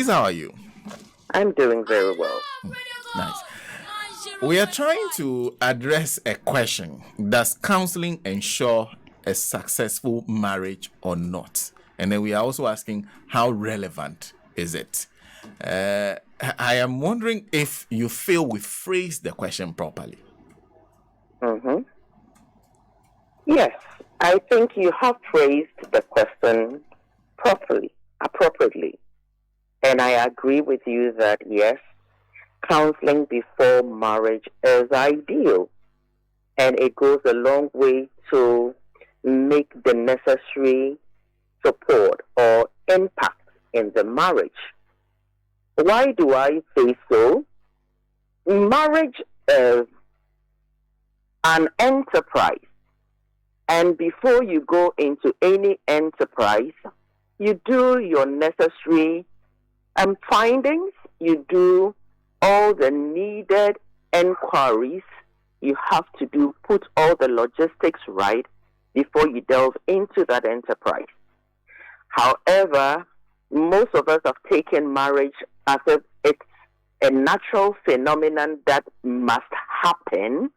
How are you? I'm doing very well. Nice. We are trying to address a question. Does counseling ensure a successful marriage or not? And then we are also asking, how relevant is it? I am wondering if you feel we phrased the question properly. Mm-hmm. Yes, I think you have phrased the question appropriately. And I agree with you that yes, counseling before marriage is ideal. And it goes a long way to make the necessary support or impact in the marriage. Why do I say so? Marriage is an enterprise. And before you go into any enterprise, you do your necessary findings, you do all the needed inquiries you have to do, put all the logistics right before you delve into that enterprise. However, most of us have taken marriage as if it's a natural phenomenon that must happen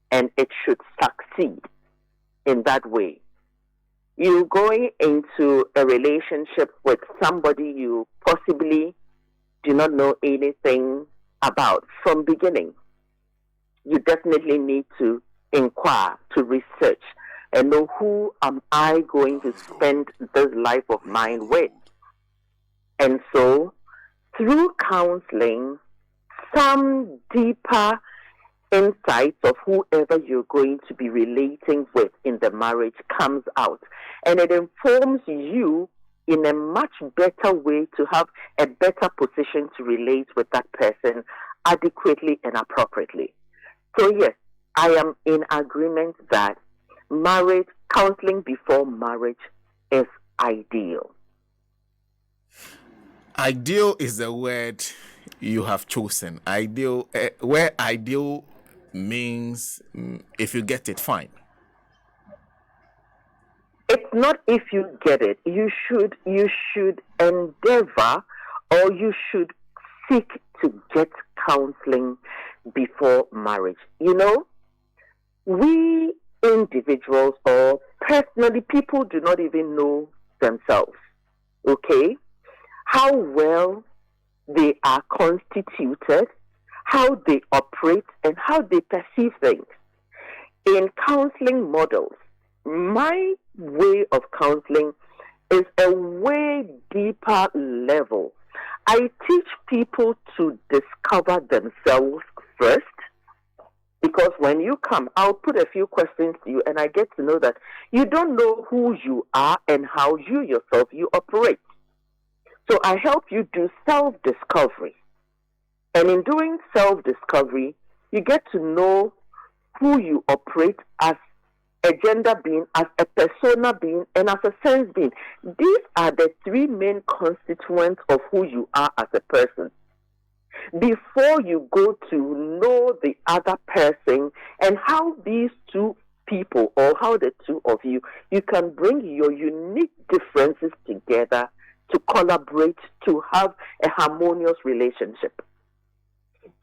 and it should succeed in that way. You're going into a relationship with somebody you possibly do not know anything about from beginning. You definitely need to inquire, to research, and know who am I going to spend this life of mine with. And so, through counseling, some deeper insights of whoever you're going to be relating with in the marriage comes out. And it informs you in a much better way to have a better position to relate with that person adequately and appropriately. So yes, I am in agreement that marriage, counseling before marriage is ideal. Ideal is the word you have chosen. Ideal, where ideal means if you get it, fine. It's not if you get it. You should endeavor, or you should seek to get counseling before marriage. You know, we individuals, or personally, people do not even know themselves, okay? How well they are constituted, how they operate, and how they perceive things. In counseling models, my way of counseling is a way deeper level. I teach people to discover themselves first, because when you come, I'll put a few questions to you, and I get to know that you don't know who you are and how you yourself you operate. So I help you do self-discovery. And in doing self-discovery, you get to know who you operate as a gender being, as a persona being, and as a sense being. These are the three main constituents of who you are as a person. Before you go to know the other person and how these two people, or how the two of you can bring your unique differences together to collaborate, to have a harmonious relationship.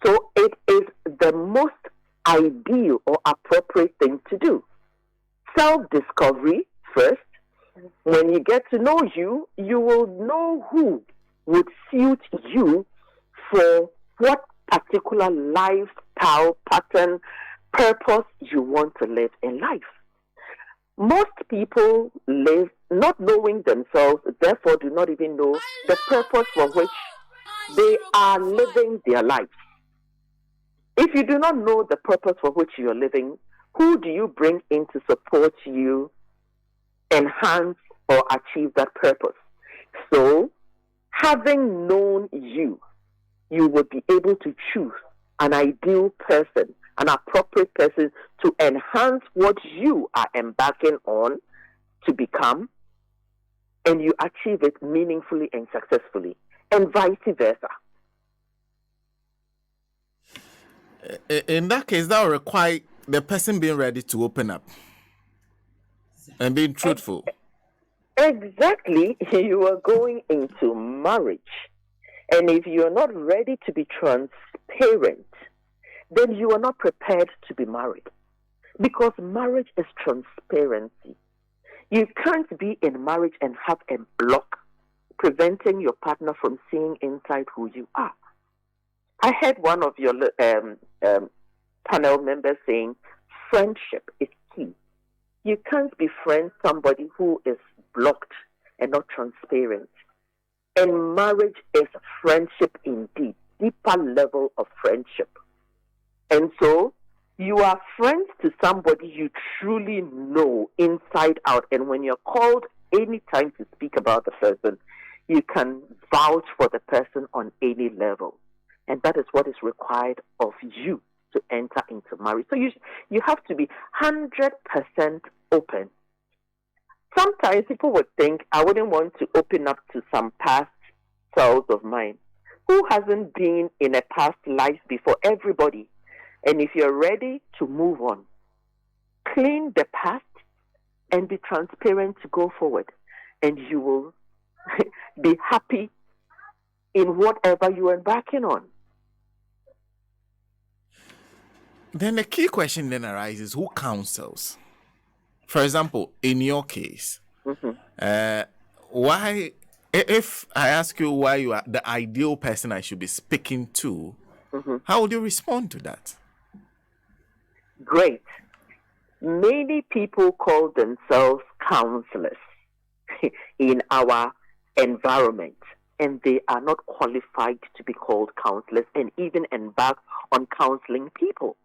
So it is the most ideal or appropriate thing to do. Self-discovery first. When you get to know you, you will know who would suit you for what particular lifestyle pattern, purpose you want to live in life. Most people live not knowing themselves, therefore do not even know the purpose for which they are living their life. If you do not know the purpose for which you're living, who do you bring in to support you enhance or achieve that purpose? So, having known you, you would be able to choose an ideal person, an appropriate person to enhance what you are embarking on to become, and you achieve it meaningfully and successfully, and vice versa. In that case, that will require the person being ready to open up and being truthful. Exactly. You are going into marriage. And if you're not ready to be transparent, then you are not prepared to be married. Because marriage is transparency. You can't be in marriage and have a block preventing your partner from seeing inside who you are. I heard one of your panel members saying friendship is key. You can't befriend somebody who is blocked and not transparent. And marriage is friendship indeed, deeper level of friendship. And so you are friends to somebody you truly know inside out. And when you're called any time to speak about the person, you can vouch for the person on any level. And that is what is required of you to enter into marriage. So you have to be 100% open. Sometimes people would think, I wouldn't want to open up to some past selves of mine. Who hasn't been in a past life before? Everybody. And if you're ready to move on, clean the past and be transparent to go forward. And you will be happy in whatever you're embarking on. Then the key question then arises, who counsels? For example, in your case, why, if I ask you why you are the ideal person I should be speaking to, how would you respond to that? Great. Many people call themselves counselors in our environment, and they are not qualified to be called counselors and even embark on counseling people.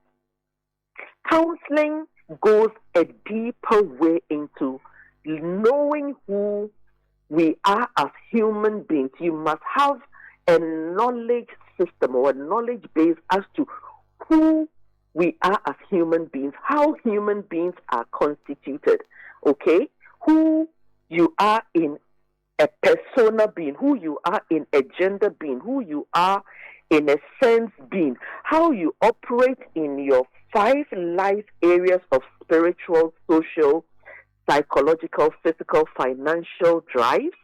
Counseling goes a deeper way into knowing who we are as human beings. You must have a knowledge system or a knowledge base as to who we are as human beings, how human beings are constituted, okay? Who you are in a persona being, who you are in a gender being, who you are in a sense being, how you operate in your 5 life areas of spiritual, social, psychological, physical, financial drives,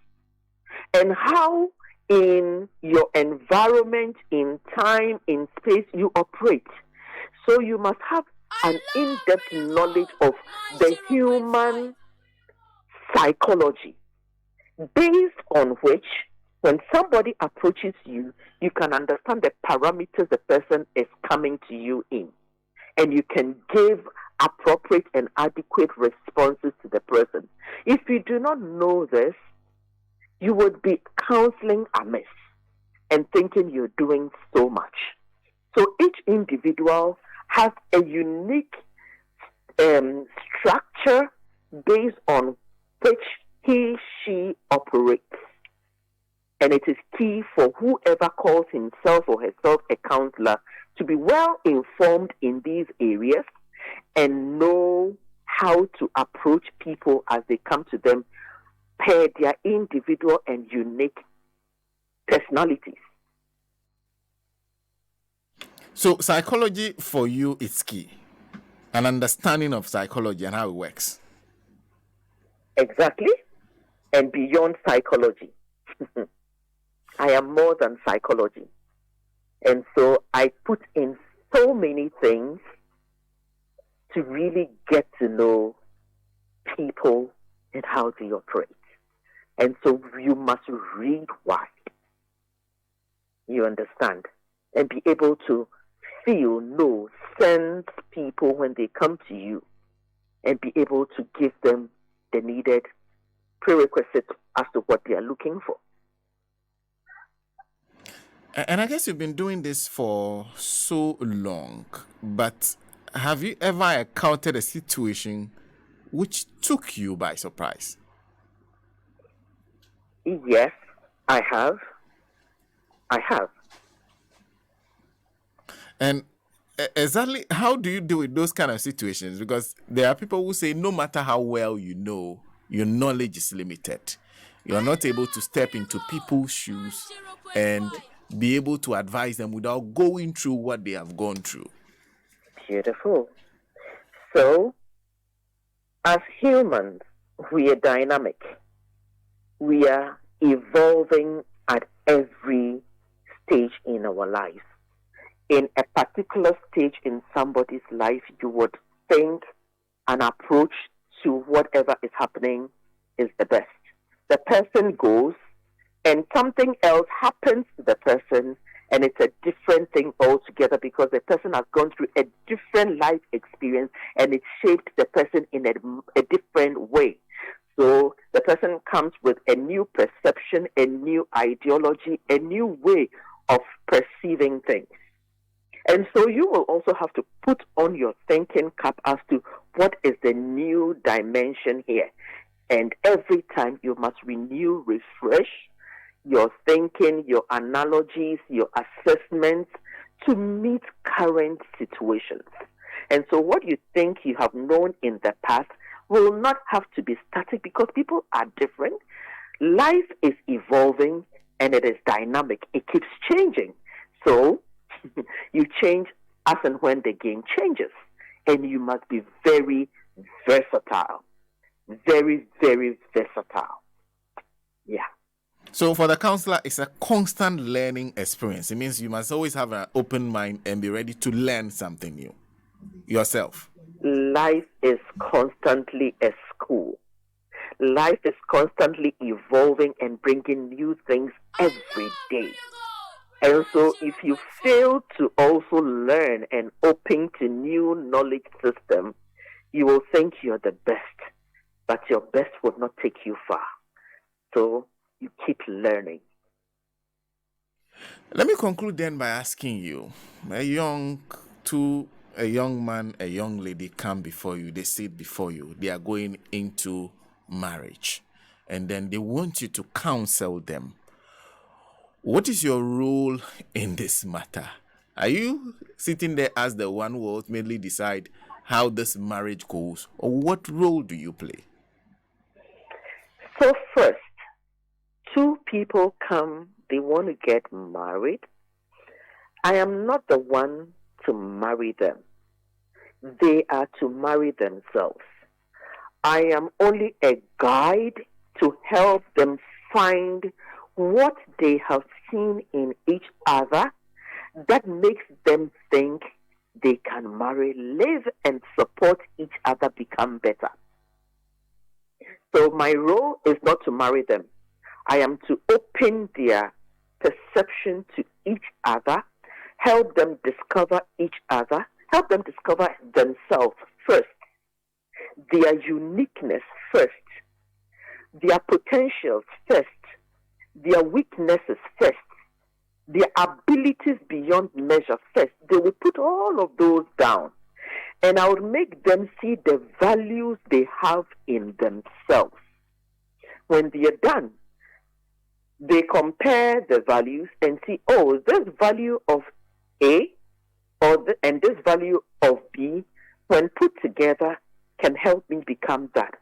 and how in your environment, in time, in space, you operate. So you must have an in-depth knowledge of the human psychology, based on which, when somebody approaches you, you can understand the parameters the person is coming to you in. And you can give appropriate and adequate responses to the person. If you do not know this, you would be counseling amiss and thinking you're doing so much. So each individual has a unique structure based on which she operates. And it is key for whoever calls himself or herself a counselor to be well informed in these areas and know how to approach people as they come to them per their individual and unique personalities. So psychology for you is key. An understanding of psychology and how it works. Exactly. And beyond psychology. I am more than psychology. And so I put in so many things to really get to know people and how they operate. And so you must read wide. You understand? And be able to feel, know, sense people when they come to you and be able to give them the needed prerequisites as to what they are looking for. And I guess you've been doing this for so long, but have you ever encountered a situation which took you by surprise? Yes, I have. And exactly how do you deal with those kind of situations? Because there are people who say no matter how well you know, your knowledge is limited. You're not able to step into people's shoes and be able to advise them without going through what they have gone through. Beautiful. So, as humans, we are dynamic. We are evolving at every stage in our lives. In a particular stage in somebody's life, you would think an approach to whatever is happening is the best. The person goes, and something else happens to the person, and it's a different thing altogether because the person has gone through a different life experience, and it shaped the person in a different way. So the person comes with a new perception, a new ideology, a new way of perceiving things. And so you will also have to put on your thinking cap as to what is the new dimension here. And every time you must renew, refresh your thinking, your analogies, your assessments to meet current situations. And so what you think you have known in the past will not have to be static because people are different. Life is evolving and it is dynamic. It keeps changing. So you change as and when the game changes. And you must be very versatile. Very, very versatile. Yeah. So for the counselor, it's a constant learning experience. It means you must always have an open mind and be ready to learn something new yourself. Life is constantly a school. Life is constantly evolving and bringing new things every day. And so if you fail to also learn and open to new knowledge system, you will think you're the best, but your best would not take you far. So you keep learning. Let me conclude then by asking you, a young man, a young lady come before you, they sit before you, they are going into marriage, and then they want you to counsel them. What is your role in this matter? Are you sitting there as the one who will ultimately decide how this marriage goes, or what role do you play? So first, two people come, they want to get married. I am not the one to marry them. They are to marry themselves. I am only a guide to help them find what they have seen in each other that makes them think they can marry, live, and support each other become better. So my role is not to marry them. I am to open their perception to each other, help them discover each other, help them discover themselves first, their uniqueness first, their potentials first, their weaknesses first, their abilities beyond measure first. They will put all of those down, and I will make them see the values they have in themselves. When they are done, they compare the values and see, oh, this value of A and this value of B, when put together, can help me become that.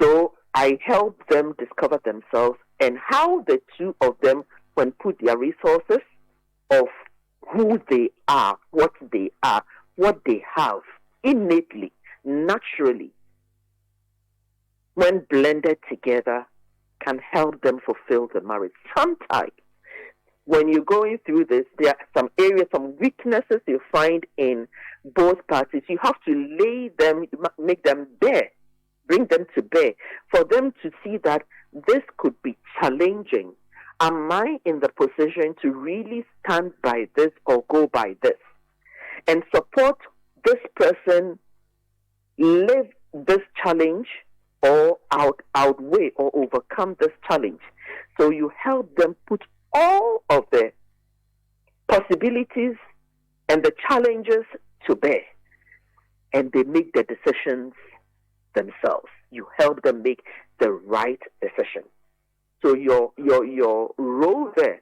So I help them discover themselves and how the two of them, when put their resources of who they are, what they have innately, naturally, when blended together, can help them fulfill the marriage. Sometimes, when you're going through this, there are some areas, some weaknesses you find in both parties. You have to lay them, make them bare, bring them to bear, for them to see that this could be challenging. Am I in the position to really stand by this or go by this? And support this person live this challenge or outweigh or overcome this challenge. So you help them put all of the possibilities and the challenges to bear, and they make the decisions themselves. You help them make the right decision. So your role there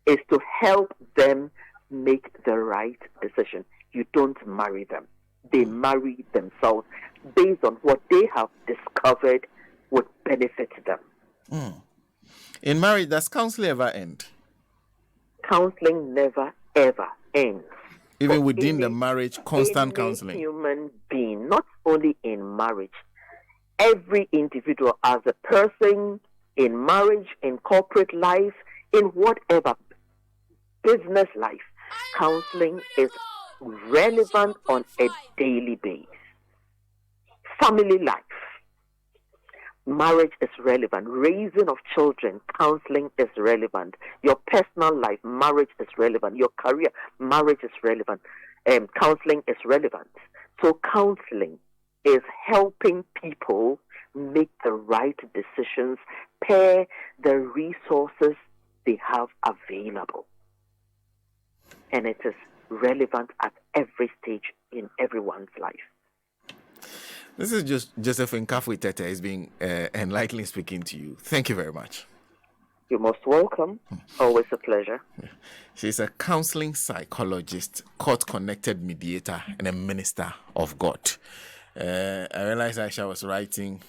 is to help them make the right decision. You don't marry them. They marry themselves based on what they have discovered would benefit them. In marriage, does counseling ever end? Counseling never, ever ends. Even within the marriage, constant counseling. Human being, not only in marriage, every individual as a person, in marriage, in corporate life, in whatever, business life, counseling is relevant on a daily basis. Family life, marriage is relevant. Raising of children, counseling is relevant. Your personal life, marriage is relevant. Your career, marriage is relevant. Counseling is relevant. So counseling is helping people make the right decisions per the resources they have available. And it is relevant at every stage in everyone's life. This is just Josephine Kafui Tetteh'S being enlightening speaking to you. Thank you very much. You're most welcome. Always a pleasure. She's a counseling psychologist, court-connected mediator, and a minister of God. I realized Aisha was writing